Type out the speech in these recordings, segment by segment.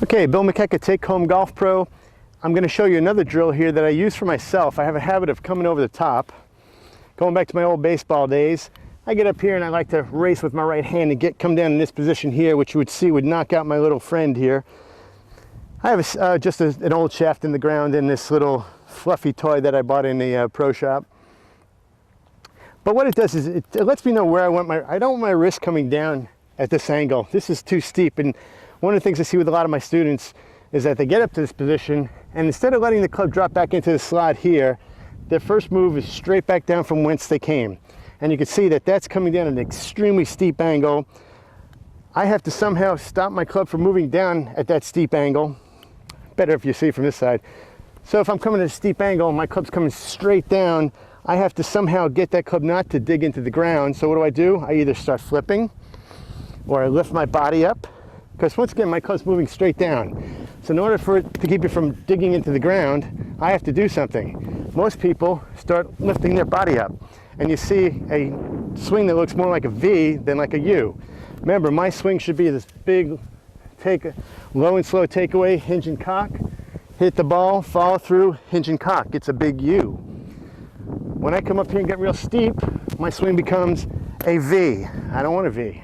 Okay, Bill McKecka, Take Home Golf Pro. I'm going to show you another drill here that I use for myself. I have a habit of coming over the top. Going back to my old baseball days, I get up here and I like to race with my right hand and come down in this position here, which you would see would knock out my little friend here. I have just an old shaft in the ground and this little fluffy toy that I bought in the pro shop. But what it does is it lets me know where I don't want my wrist coming down at this angle. This is too steep, and one of the things I see with a lot of my students is that they get up to this position and instead of letting the club drop back into the slot here, their first move is straight back down from whence they came. And you can see that that's coming down at an extremely steep angle. I have to somehow stop my club from moving down at that steep angle. Better if you see from this side. So if I'm coming at a steep angle and my club's coming straight down, I have to somehow get that club not to dig into the ground. So what do? I either start flipping or I lift my body up, because once again my club's moving straight down. So in order for it to keep it from digging into the ground, I have to do something. Most people start lifting their body up and you see a swing that looks more like a V than like a U. Remember, my swing should be this big low and slow takeaway, hinge and cock, hit the ball, follow through, hinge and cock. It's a big U. When I come up here and get real steep, my swing becomes a V. I don't want a V.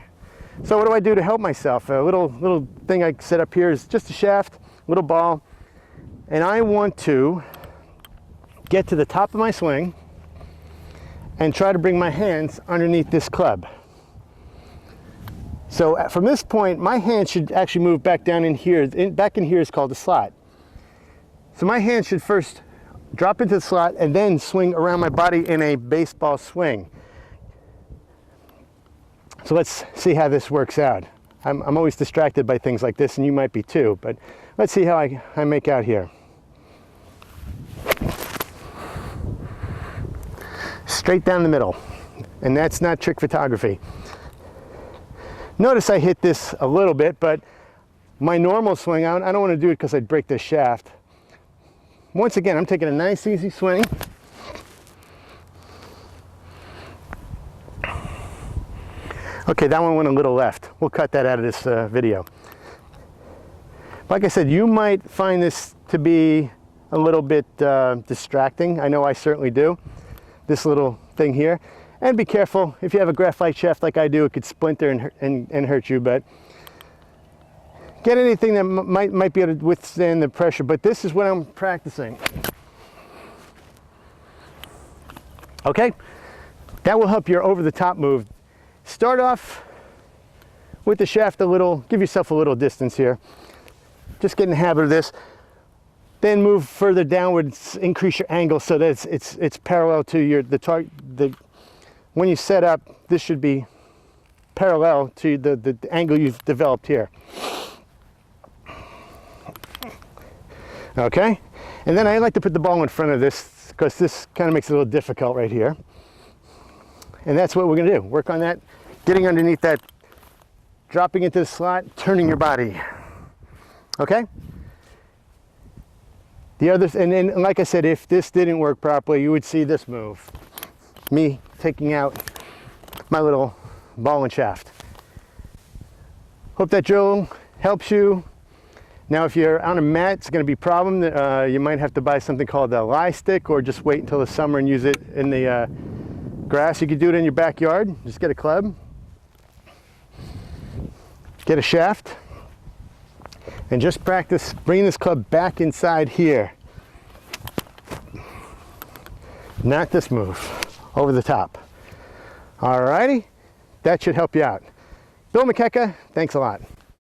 So what do I do to help myself? A little thing I set up here is just a shaft, little ball, and I want to get to the top of my swing and try to bring my hands underneath this club. So from this point, my hand should actually move back down in here. Back in here is called the slot. So my hand should first drop into the slot and then swing around my body in a baseball swing. So let's see how this works out. I'm always distracted by things like this, and you might be too, but let's see how I make out here. Straight down the middle, and that's not trick photography. Notice I hit this a little bit, but my normal swing out, I don't want to do it because I'd break this shaft. Once again, I'm taking a nice easy swing. Okay, that one went a little left. We'll cut that out of this video. Like I said, you might find this to be a little bit distracting. I know I certainly do. This little thing here. And be careful, if you have a graphite shaft like I do, it could splinter and hurt you, but get anything that might be able to withstand the pressure. But this is what I'm practicing. Okay? That will help your over-the-top move. Start off with the shaft give yourself a little distance here. Just get in the habit of this. Then move further downwards, increase your angle so that it's parallel to the target. When you set up, this should be parallel to the angle you've developed here. Okay? And then I like to put the ball in front of this because this kind of makes it a little difficult right here. And that's what we're going to do. Work on that, getting underneath that, dropping into the slot, turning your body. Okay? The others, and then like I said, if this didn't work properly, you would see this move. Me taking out my little ball and shaft. Hope that drill helps you. Now if you're on a mat, it's going to be a problem. You might have to buy something called a lie stick, or just wait until the summer and use it in the grass. You could do it in your backyard. Just get a club, get a shaft, and just practice bringing this club back inside here. Not this move, over the top. Alrighty, that should help you out. Bill McKecka, thanks a lot.